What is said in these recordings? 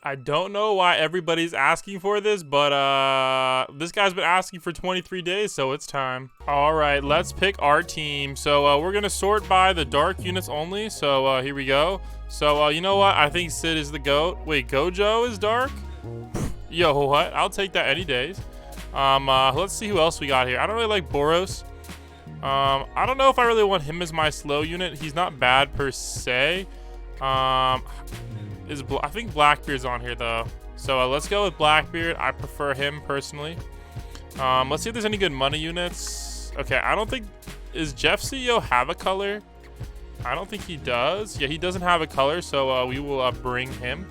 I don't know why everybody's asking for this, but this guy's been asking for 23 days, so it's time. All right, let's pick our team. So we're gonna sort by the dark units only. So here we go. So you know what? I think Sid is the GOAT. Wait, Gojo is dark? Yo, what? I'll take that any days. Let's see who else we got here. I don't really like Boros. I don't know if I really want him as my slow unit. He's not bad per se. I think Blackbeard's on here though. So let's go with Blackbeard. I prefer him personally. Let's see if there's any good money units. Okay, I don't think, is Jeff CEO have a color? I don't think he does. Yeah, he doesn't have a color, so we will bring him.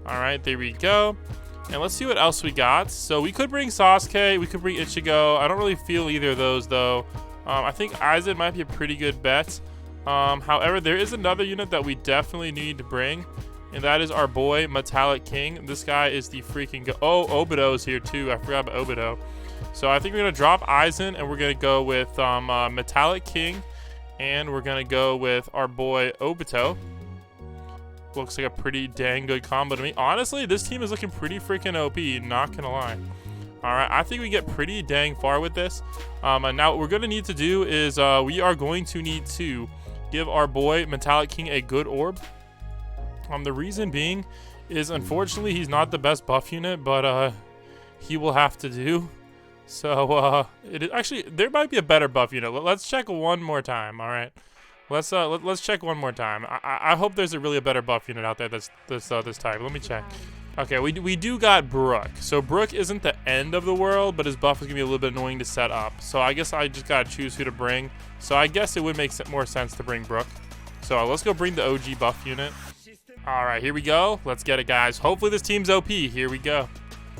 All right, there we go. And let's see what else we got. So we could bring Sasuke, we could bring Ichigo. I don't really feel either of those though. I think Aizen might be a pretty good bet. However, there is another unit that we definitely need to bring, and that is our boy Metallic King. This guy is the freaking oh, Obito is here too. I forgot about Obito. So I think we're gonna drop Aizen and we're gonna go with Metallic King, and we're gonna go with our boy Obito. Looks like a pretty dang good combo to me. Honestly, this team is looking pretty freaking OP, not gonna lie. All right, I think we get pretty dang far with this. And now what we're gonna need to do is we are going to need to give our boy Metallic King a good orb. The reason being is unfortunately he's not the best buff unit, but he will have to do. So it is actually, there might be a better buff unit. Let's check one more time. All right, let's check one more time. I hope there's a better buff unit out there this time. Let me check. Okay, we do got Brook. So Brook isn't the end of the world, but his buff is gonna be a little bit annoying to set up. So I guess I just gotta choose who to bring. So I guess it would make more sense to bring Brook. So let's go bring the OG buff unit. All right, here we go. Let's get it, guys. Hopefully this team's OP. Here we go.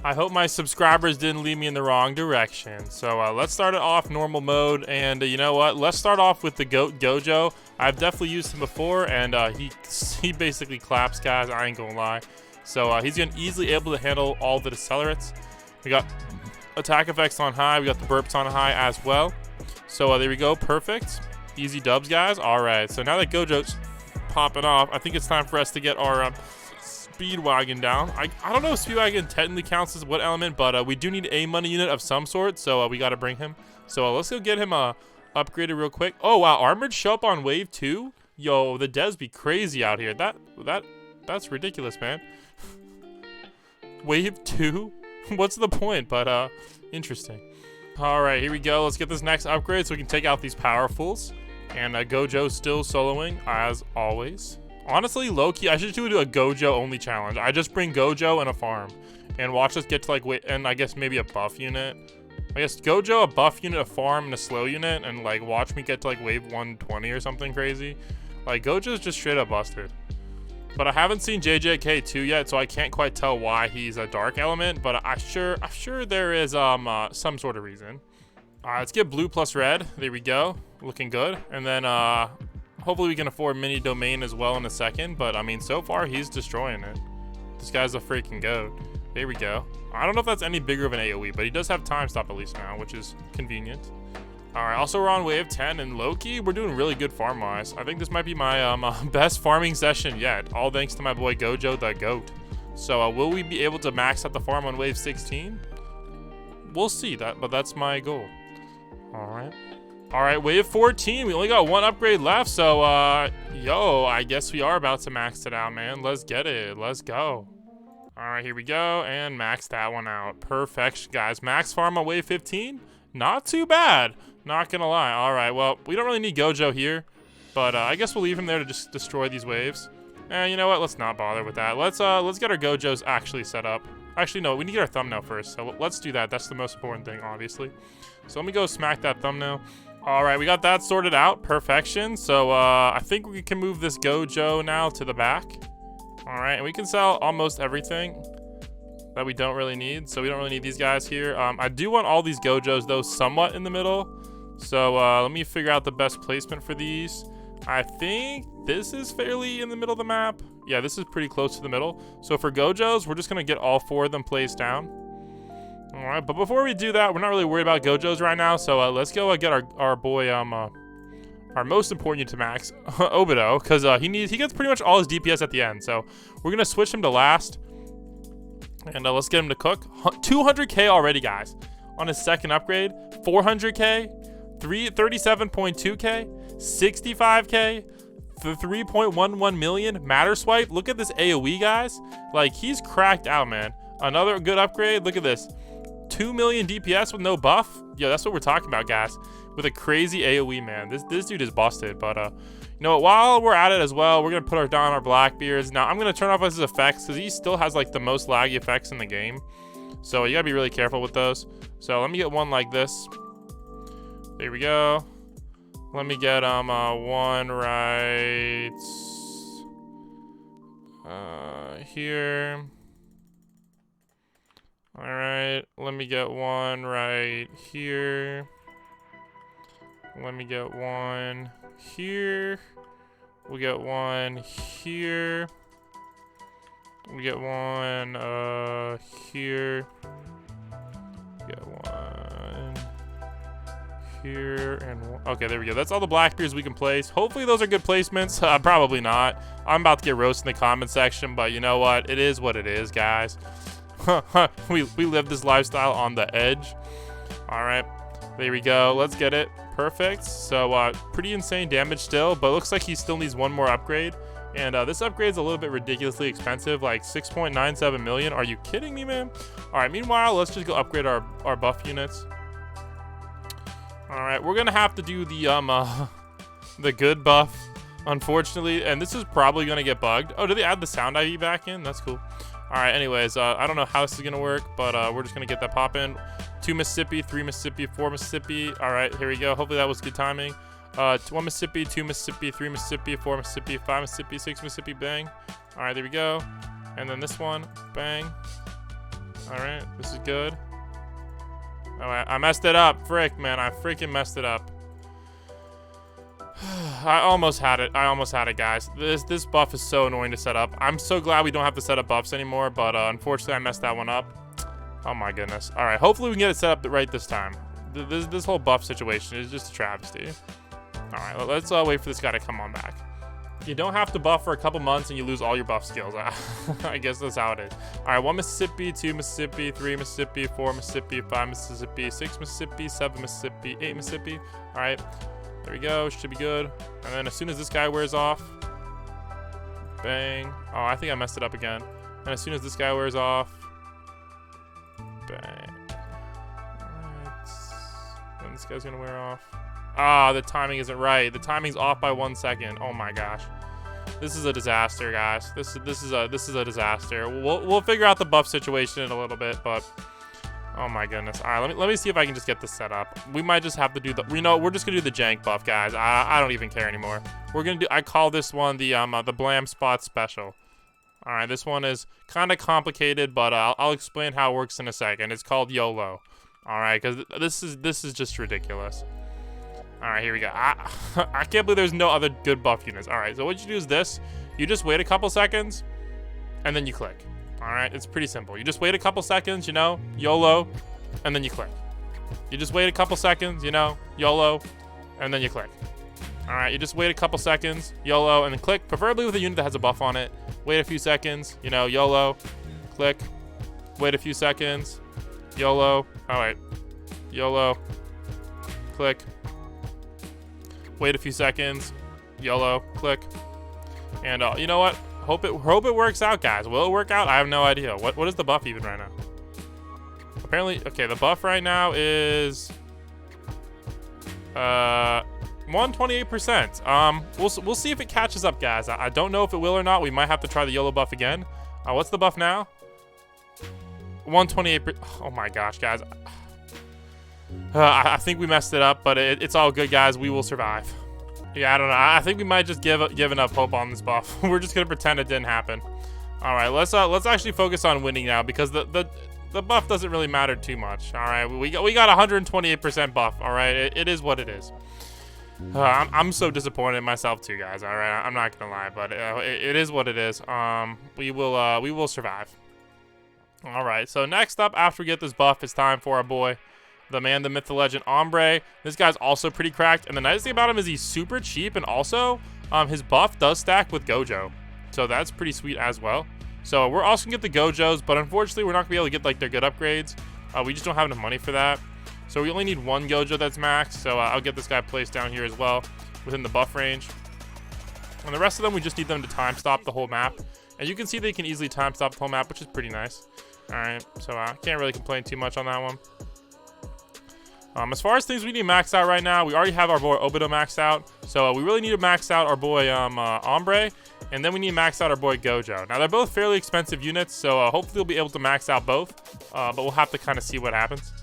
I hope my subscribers didn't lead me in the wrong direction. So let's start it off normal mode. And you know what? Let's start off with the GOAT Gojo. I've definitely used him before, and he basically claps, guys. I ain't gonna lie. So he's gonna easily able to handle all the decelerates. We got attack effects on high. We got the burps on high as well. So there we go. Perfect. Easy dubs, guys. All right. So now that Gojo's popping off, I think it's time for us to get our Speedwagon down. I don't know if Speedwagon technically counts as what element, but we do need a money unit of some sort, so we got to bring him. So let's go get him upgraded real quick. Oh wow, armored show up on wave 2. Yo, the devs be crazy out here. That's ridiculous, man. Wave 2? What's the point? But interesting. All right, here we go. Let's get this next upgrade so we can take out these powerfuls. And Gojo's still soloing as always. Honestly, low-key, I should do a Gojo only challenge. I just bring Gojo and a farm and watch us get to like, and I guess maybe a buff unit. I guess Gojo, a buff unit, a farm, and a slow unit, and like watch me get to like wave 120 or something crazy. Like Gojo's just straight up busted. But I haven't seen JJK2 yet, so I can't quite tell why he's a dark element, but I'm sure there is some sort of reason. Let's get blue plus red. There we go. Looking good. And then hopefully we can afford mini domain as well in a second, but I mean so far he's destroying it. This guy's a freaking goat. There we go. I don't know if that's any bigger of an AoE, but he does have time stop at least now, which is convenient. All right, also we're on wave 10, and low-key, we're doing really good farm-wise. I think this might be my best farming session yet, all thanks to my boy Gojo the GOAT. So will we be able to max out the farm on wave 16? We'll see, but that's my goal. All right, wave 14, we only got one upgrade left, so yo, I guess we are about to max it out, man. Let's get it, let's go. All right, here we go, and max that one out. Perfection, guys. Max farm on wave 15, not too bad. Not gonna lie. All right, well, we don't really need Gojo here, but I guess we'll leave him there to just destroy these waves. And you know what? Let's not bother with that. Let's get our Gojos actually set up. Actually, no, we need to get our thumbnail first. So let's do that. That's the most important thing, obviously. So let me go smack that thumbnail. All right, we got that sorted out. Perfection. So I think we can move this Gojo now to the back. All right, and we can sell almost everything that we don't really need. So we don't really need these guys here. I do want all these Gojos, though, somewhat in the middle. So let me figure out the best placement for these. I think this is fairly in the middle of the map. Yeah, this is pretty close to the middle. So for Gojos, we're just going to get all 4 of them placed down. All right, but before we do that, we're not really worried about Gojos right now. So let's go get our boy, our most important unit to max, Obito, because he gets pretty much all his DPS at the end. So we're going to switch him to last. And let's get him to cook. 200k already, guys. On his second upgrade. 400k. 37.2k. 65k. 3.11 million. Matter swipe. Look at this AoE, guys. Like, he's cracked out, man. Another good upgrade. Look at this. 2 million DPS with no buff. Yo, that's what we're talking about, guys. With a crazy AoE, man. This dude is busted. But you know what, while we're at it as well, we're gonna put down our Blackbeards. Now I'm gonna turn off his effects because he still has like the most laggy effects in the game. So you gotta be really careful with those. So let me get one like this. There we go. Let me get one right here. All right, let me get one right here. Let me get one here. We'll get one here. We get one here. Get one here and one. Okay, there we go. That's all the Blackbeards we can place. Hopefully those are good placements. Probably not. I'm about to get roasted in the comment section, but you know what? It is what it is, guys. we live this lifestyle on the edge. All right, there we go. Let's get it. Perfect. So pretty insane damage still, but looks like he still needs one more upgrade. And this upgrade's a little bit ridiculously expensive, like 6.97 million. Are you kidding me, man? All right, meanwhile, let's just go upgrade our buff units. All right, we're gonna have to do the good buff, unfortunately, and this is probably gonna get bugged. Oh, did they add the sound IV back in? That's cool. All right, anyways, I don't know how this is gonna work, but we're just gonna get that pop in. 2 Mississippi, 3 Mississippi, 4 Mississippi. All right, here we go. Hopefully that was good timing. 1 Mississippi, 2 Mississippi, 3 Mississippi, 4 Mississippi, 5 Mississippi, 6 Mississippi, bang. All right, there we go. And then this one, bang. All right, this is good. All right, I messed it up. Frick, man, I freaking messed it up. I almost had it. I almost had it, guys. This buff is so annoying to set up. I'm so glad we don't have to set up buffs anymore, but unfortunately, I messed that one up. Oh my goodness. All right, hopefully we can get it set up right this time. This whole buff situation is just a travesty. All right, let's wait for this guy to come on back. You don't have to buff for a couple months and you lose all your buff skills. I guess that's how it is. All right, 1 Mississippi, 2 Mississippi, 3 Mississippi, 4 Mississippi, 5 Mississippi, 6 Mississippi, 7 Mississippi, 8 Mississippi. All right, there we go. Should be good. And then as soon as this guy wears off, bang. Oh, I think I messed it up again. And as soon as this guy wears off, bang. Alright. Then this guy's gonna wear off. Ah, the timing isn't right. The timing's off by 1 second. Oh my gosh. This is a disaster, guys. This is a disaster. We'll figure out the buff situation in a little bit, but oh my goodness. All right, let me see if I can just get this set up. We might just have to do we're just gonna do the jank buff, guys. I don't even care anymore. We're gonna do. I call this one the Blam Spot Special. All right, this one is kind of complicated, but I'll explain how it works in a second. It's called YOLO. All right, because this is just ridiculous. All right, here we go. I can't believe there's no other good buff units. All right, so what you do is this. You just wait a couple seconds, and then you click. All right, it's pretty simple. You just wait a couple seconds, you know, YOLO, and then you click. You just wait a couple seconds, you know, YOLO, and then you click. All right, you just wait a couple seconds, YOLO, and then click, preferably with a unit that has a buff on it. Wait a few seconds, you know, YOLO, click. Wait a few seconds, YOLO. All right, YOLO, click. Wait a few seconds, YOLO, click. And you know what? Hope it works out, guys. Will it work out? I have no idea. What is the buff even right now? Apparently, okay, the buff right now is 128%. We'll see if it catches up, guys. I don't know if it will or not. We might have to try the YOLO buff again. What's the buff now? 128%. Oh my gosh, guys. I think we messed it up, but it's all good, guys. We will survive. Yeah, I don't know. I think we might just given up hope on this buff. We're just gonna pretend it didn't happen. All right, let's actually focus on winning now, because the buff doesn't really matter too much. All right, we got 128% buff. All right, it is what it is. I'm so disappointed in myself too, guys. All right, I'm not gonna lie, but it is what it is. We will survive. All right, so next up, after we get this buff, it's time for our boy, the man, the myth, the legend, Ombre. This guy's also pretty cracked, and the nice thing about him is he's super cheap, and also his buff does stack with Gojo, so that's pretty sweet as well. So we're also gonna get the Gojos, but unfortunately we're not gonna be able to get like their good upgrades. We just don't have enough money for that. So we only need one Gojo that's maxed. So I'll get this guy placed down here as well within the buff range. And the rest of them, we just need them to time stop the whole map. And you can see they can easily time stop the whole map, which is pretty nice. All right, so I can't really complain too much on that one. As far as things we need to max out right now, we already have our boy Obito maxed out. So we really need to max out our boy Ombre. And then we need to max out our boy Gojo. Now, they're both fairly expensive units, so hopefully we'll be able to max out both. But we'll have to kind of see what happens.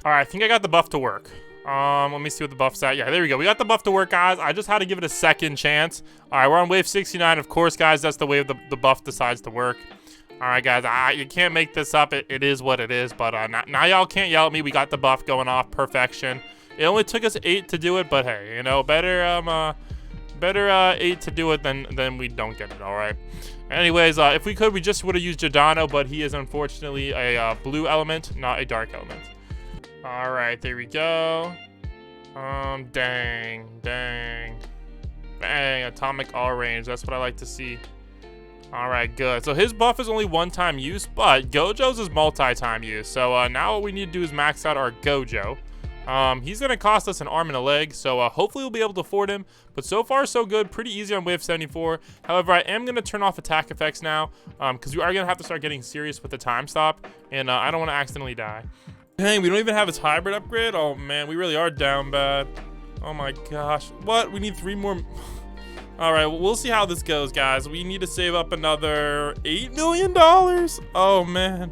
All right, I think I got the buff to work. Let me see what the buff's at. Yeah, there we go. We got the buff to work, guys. I just had to give it a second chance. All right, we're on wave 69. Of course, guys, that's the wave the buff decides to work. All right, guys, you can't make this up. It is what it is. But now y'all can't yell at me. We got the buff going off. Perfection. It only took us 8 to do it, but hey, you know, better 8 to do it than we don't get it. All right. Anyways, if we could, we just would have used Giordano, but he is unfortunately a blue element, not a dark element. All right, there we go. Dang, atomic all range. That's what I like to see. All right, good. So his buff is only one-time use, but Gojo's is multi-time use. So now what we need to do is max out our Gojo. He's going to cost us an arm and a leg, so hopefully we'll be able to afford him. But so far, so good. Pretty easy on wave 74. However, I am going to turn off attack effects now because we are going to have to start getting serious with the time stop, and I don't want to accidentally die. Dang, we don't even have his hybrid upgrade? Oh, man, we really are down bad. Oh, my gosh. What? We need 3 more... All right, well, we'll see how this goes, guys. We need to save up another $8 million. Oh, man.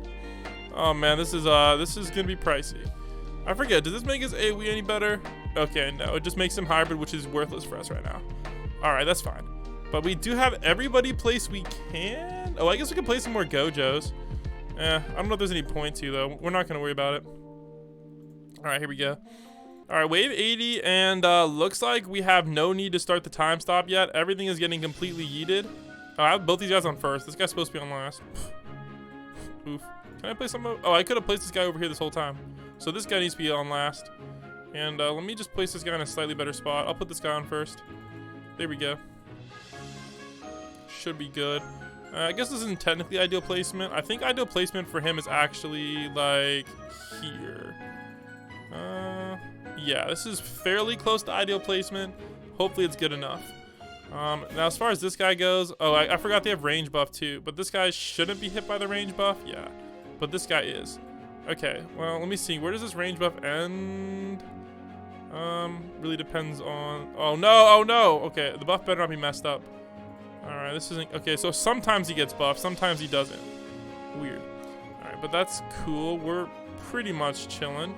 Oh, man, this is going to be pricey. I forget, does this make his AoE any better? Okay, no, it just makes him hybrid, which is worthless for us right now. All right, that's fine. But we do have everybody placed we can. Oh, I guess we can play some more Gojos. I don't know if there's any point to, though. We're not going to worry about it. All right, here we go. All right, wave 80, and looks like we have no need to start the time stop yet. Everything is getting completely yeeted. I have both these guys on first. This guy's supposed to be on last. Oof. Can I play some? Oh, I could have placed this guy over here this whole time. So this guy needs to be on last. And let me just place this guy in a slightly better spot. I'll put this guy on first. There we go. Should be good. I guess this isn't technically ideal placement. I think ideal placement for him is actually like here. Yeah, this is fairly close to ideal placement. Hopefully it's good enough. Now as far as this guy goes, oh, I forgot they have range buff too, but this guy shouldn't be hit by the range buff. Yeah, but this guy is. Okay, well, let me see. Where does this range buff end? Really depends on... Oh, no. Okay, the buff better not be messed up. All right, this isn't... Okay, so sometimes he gets buffed, sometimes he doesn't. Weird. All right, but that's cool. We're pretty much chilling.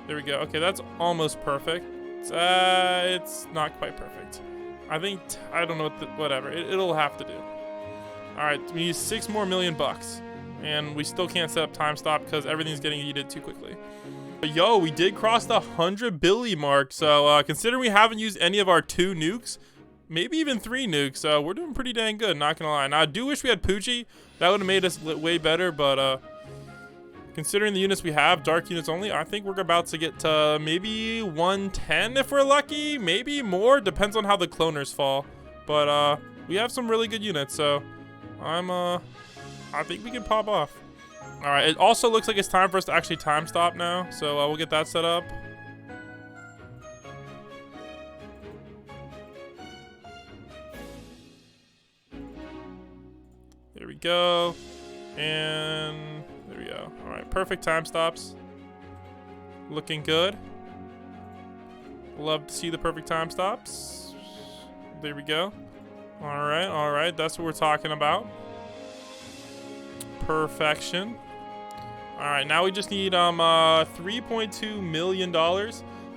There we go. Okay, that's almost perfect. It's not quite perfect. I think... I don't know what whatever. It'll have to do. All right, we need $6 more million. And we still can't set up time stop because everything's getting yeeted too quickly. But yo, we did cross the 100 billion mark. So considering we haven't used any of our 2 nukes, maybe even 3 nukes, we're doing pretty dang good, not gonna lie. Now I do wish we had Poochie. That would have made us way better, but considering the units we have, dark units only, I think we're about to get to maybe 110 if we're lucky, maybe more, depends on how the cloners fall. But we have some really good units, so I think we can pop off. All right, it also looks like it's time for us to actually time stop now. So we'll get that set up. There we go. And there we go. All right, perfect time stops. Looking good. Love to see the perfect time stops. There we go. All right, that's what we're talking about. Perfection. All right, now we just need $3.2 million.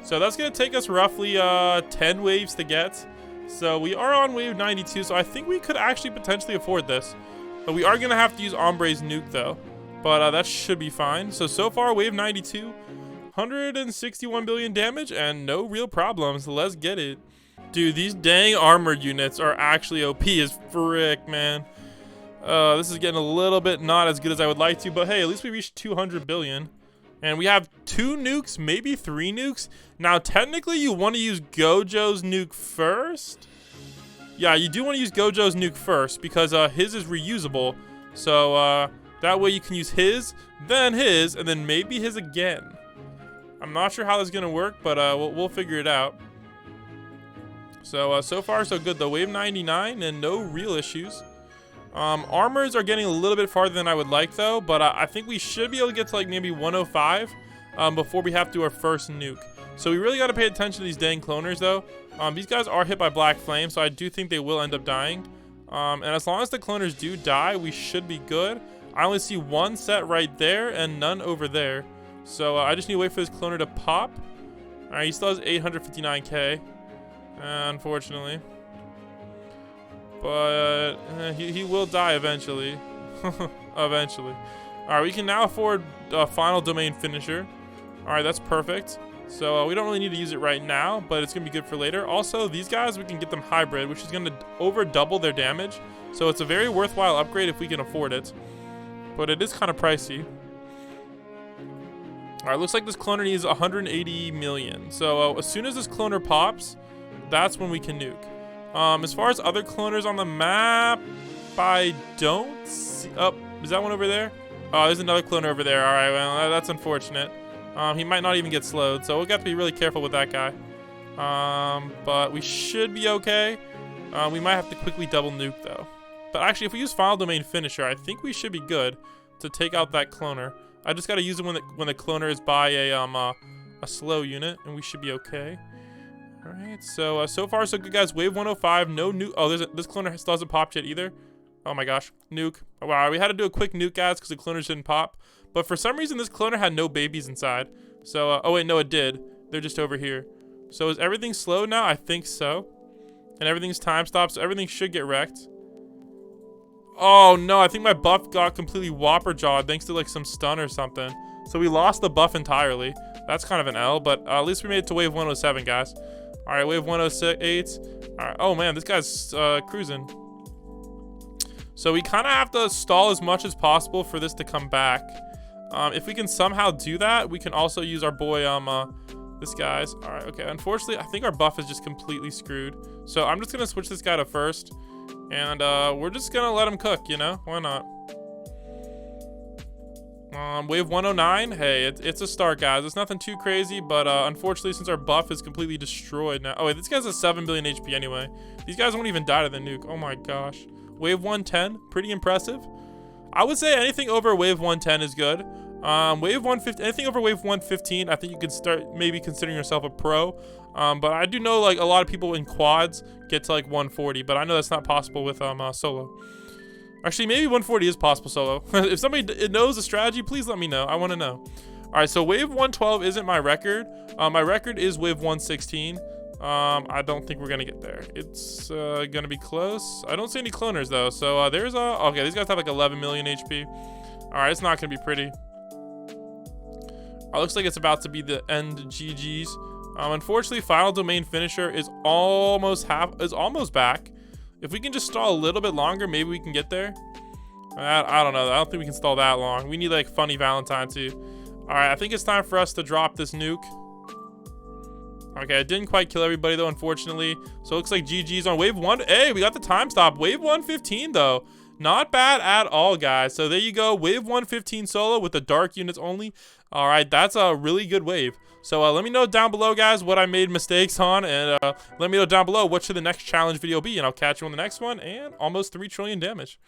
So that's gonna take us roughly 10 waves to get. So we are on wave 92, so I think we could actually potentially afford this. But we are gonna have to use Ombre's nuke though. But that should be fine. So far wave 92, 161 billion damage and no real problems. Let's get it. Dude, these dang armored units are actually OP as frick, man. This is getting a little bit not as good as I would like to, but hey, at least we reached 200 billion. And we have 2 nukes, maybe 3 nukes. Now, technically, you want to use Gojo's nuke first. Yeah, you do want to use Gojo's nuke first because his is reusable. So that way you can use his, and then maybe his again. I'm not sure how this is gonna work, but we'll figure it out. So so far so good though. Wave 99 and no real issues. Armors are getting a little bit farther than I would like though, but I think we should be able to get to like maybe 105 before we have to do our first nuke. So we really got to pay attention to these dang cloners though. These guys are hit by black flame, so I do think they will end up dying. And as long as the cloners do die, we should be good. I only see one set right there and none over there. So I just need to wait for this cloner to pop. All right, he still has 859k, unfortunately. But he will die eventually. Eventually. All right, we can now afford a final domain finisher. All right, that's perfect. So we don't really need to use it right now, but it's gonna be good for later. Also, these guys, we can get them hybrid, which is gonna over double their damage. So it's a very worthwhile upgrade if we can afford it. But it is kind of pricey. All right, looks like this cloner needs 180 million. So as soon as this cloner pops, that's when we can nuke. As far as other cloners on the map, I don't see. Oh, is that one over there? Oh, there's another cloner over there. All right, well, that's unfortunate. He might not even get slowed, so we'll have to be really careful with that guy. But we should be okay. We might have to quickly double nuke though. But actually, if we use final domain finisher, I think we should be good to take out that cloner. I just gotta use it when the cloner is by a slow unit, and we should be okay. All right, so so far so good, guys. Wave 105, no nuke. Oh, this cloner still hasn't popped yet either. Oh my gosh, nuke. Wow, we had to do a quick nuke, guys, because the cloners didn't pop. But for some reason, this cloner had no babies inside. So, oh wait, no, it did. They're just over here. So is everything slow now? I think so. And everything's time stopped, so everything should get wrecked. Oh no, I think my buff got completely whopper jawed thanks to like some stun or something. So we lost the buff entirely. That's kind of an L, but at least we made it to wave 107, guys. All right, wave 108. All right. Oh man, this guy's cruising. So we kind of have to stall as much as possible for this to come back. If we can somehow do that, we can also use our boy, this guy's. All right, okay. Unfortunately, I think our buff is just completely screwed. So I'm just gonna switch this guy to first, and we're just gonna let him cook. You know, why not? Wave 109. Hey, it's a start, guys. It's nothing too crazy, but unfortunately, since our buff is completely destroyed now. Oh wait, this guy's at 7 billion HP anyway. These guys won't even die to the nuke. Oh my gosh. Wave 110, pretty impressive. I would say anything over wave 110 is good. Wave 115, anything over wave 115, I think you can start maybe considering yourself a pro. But I do know like a lot of people in quads get to like 140, but I know that's not possible with solo. Actually, maybe 140 is possible solo. If somebody knows the strategy, please let me know. I want to know. All right, so wave 112 isn't my record. My record is wave 116. I don't think we're gonna get there. It's gonna be close. I don't see any cloners though, so there's okay, these guys have like 11 million HP. All right, it's not gonna be pretty. Looks like it's about to be the end GG's. Unfortunately, final domain finisher is almost back. If we can just stall a little bit longer, maybe we can get there. I don't know. I don't think we can stall that long. We need like funny Valentine too. All right, I think it's time for us to drop this nuke. Okay, I didn't quite kill everybody though, unfortunately. So it looks like GG's on wave 1. Hey, we got the time stop. Wave 115 though. Not bad at all, guys. So there you go. Wave 115 solo with the dark units only. All right, that's a really good wave. So let me know down below, guys, what I made mistakes on. And let me know down below what should the next challenge video be. And I'll catch you on the next one. And almost 3 trillion damage.